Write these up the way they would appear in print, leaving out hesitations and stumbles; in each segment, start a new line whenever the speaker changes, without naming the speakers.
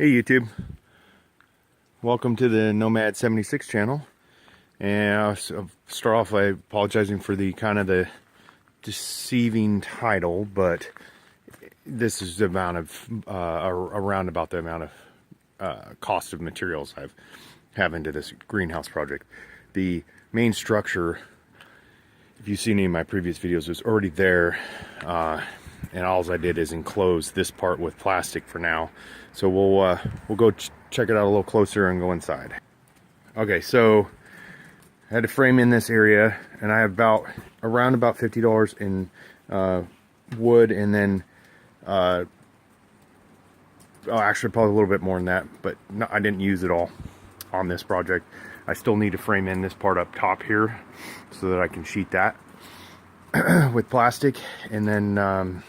Hey YouTube, welcome to the Nomad 76 channel. And I'll start off by apologizing for the kind of the deceiving title, but this is the amount of around about the amount of cost of materials I have into this greenhouse project. The main structure, if you've seen any of my previous videos, was already there, and all I did is enclose this part with plastic for now. So we'll go check it out a little closer and go inside. Okay, so I had to frame in this area, and I have around about $50 in wood, and then actually probably a little bit more than that, but no, I didn't use it all on this project. I still need to frame in this part up top here so that I can sheet that with plastic, and then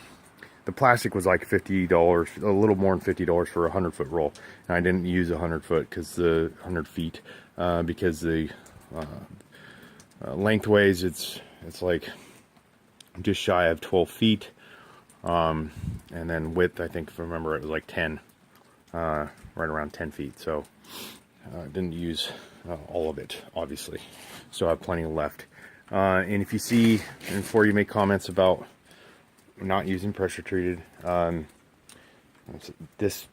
the plastic was like $50, a little more than $50 for a 100-foot roll. And I didn't use 100 foot because the 100 feet, because the lengthways it's like just shy of 12 feet, and then width, I think if I remember, it was like 10, right around 10 feet. So I didn't use all of it, obviously. So I have plenty left. And if you see, and before you make comments about not using pressure treated, this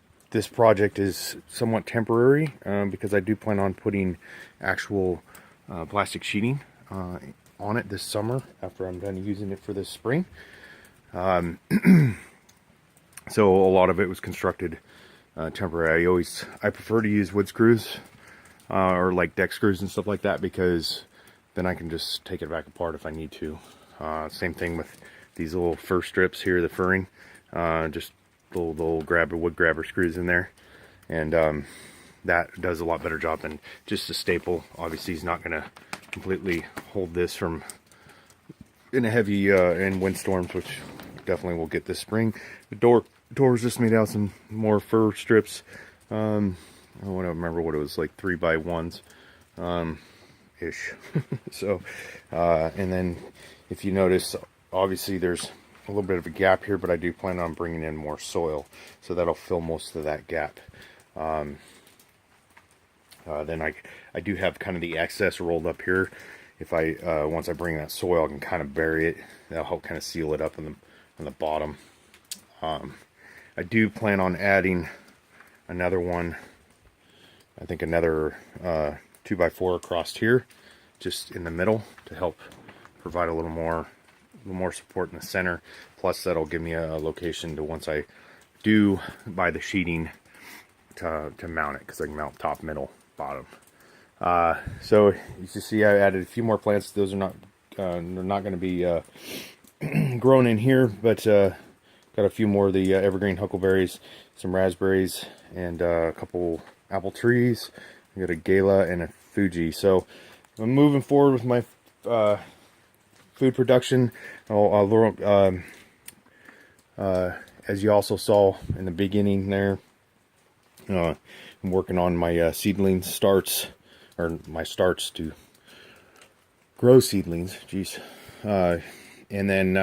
project is somewhat temporary, because I do plan on putting actual plastic sheeting on it this summer after I'm done using it for this spring. So a lot of it was constructed temporary. I prefer to use wood screws or like deck screws and stuff like that, because then I can just take it back apart if I need to. Same thing with these little fur strips here, the furring, just little wood grabber screws in there, and that does a lot better job than just a staple. Obviously, it's not going to completely hold this from in a heavy in windstorms, which definitely will get this spring. The doors just made out some more fur strips. I don't remember what it was, like 3x1s ish. So and then if you notice, obviously there's a little bit of a gap here, but I do plan on bringing in more soil, so that'll fill most of that gap. Then I do have kind of the excess rolled up here. If I once I bring that soil, I can kind of bury it. That'll help kind of seal it up on the bottom. I do plan on adding another one. I think another 2x4 across here, just in the middle, to help provide a little more support in the center. Plus that'll give me a location to, once I do buy the sheeting, to mount it, because I can mount top, middle, bottom. So you can see I added a few more plants. Those are not they're not going to be grown in here, but got a few more of the evergreen huckleberries, some raspberries, and a couple apple trees. We got a Gala and a Fuji. So I'm moving forward with my food production. As you also saw in the beginning there, I'm working on my seedling starts, or my starts to grow seedlings. Jeez. And then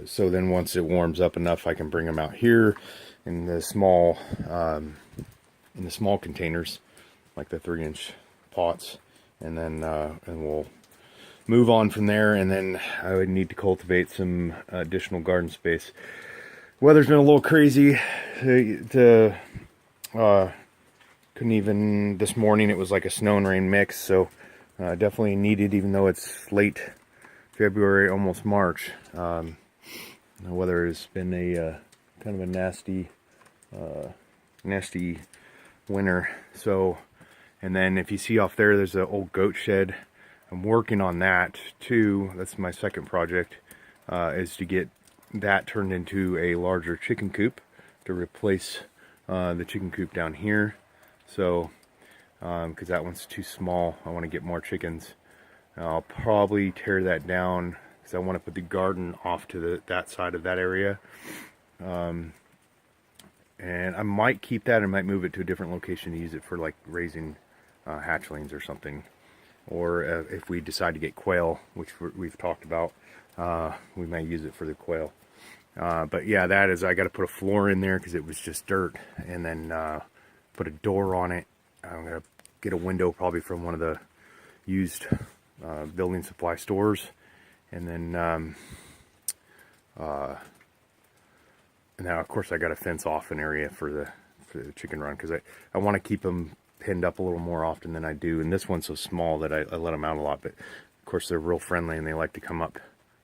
so then once it warms up enough, I can bring them out here in the small containers, like the 3-inch pots, and then and we'll move on from there. And then I would need to cultivate some additional garden space. Weather's been a little crazy. Couldn't even, this morning it was like a snow and rain mix, so definitely needed, even though it's late February, almost March. The weather has been a kind of a nasty winter. So, and then if you see off there, there's an old goat shed. I'm working on that too. That's my second project, is to get that turned into a larger chicken coop to replace the chicken coop down here. So because that one's too small, I want to get more chickens. I'll probably tear that down because I want to put the garden off to that side of that area. And I might keep that, and might move it to a different location to use it for like raising hatchlings or something. Or if we decide to get quail, which we've talked about, we may use it for the quail. But yeah, that is, I got to put a floor in there because it was just dirt, and then put a door on it. I'm going to get a window probably from one of the used building supply stores, and then now of course I got to fence off an area for the chicken run, because I want to keep them pinned up a little more often than I do. And this one's so small that I let them out a lot, but of course they're real friendly and they like to come up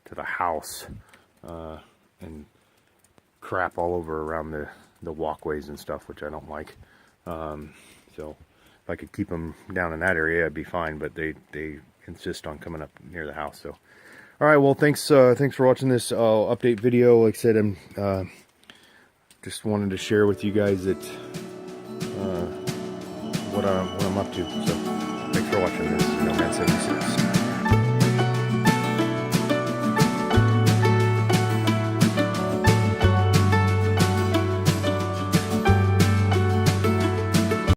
to the house and crap all over around the walkways and stuff, which I don't like. So if I could keep them down in that area, I'd be fine, but they insist on coming up near the house. So all right, well, thanks for watching this update video. Like I said, I'm just wanted to share with you guys that what I'm up to. So thanks for watching this.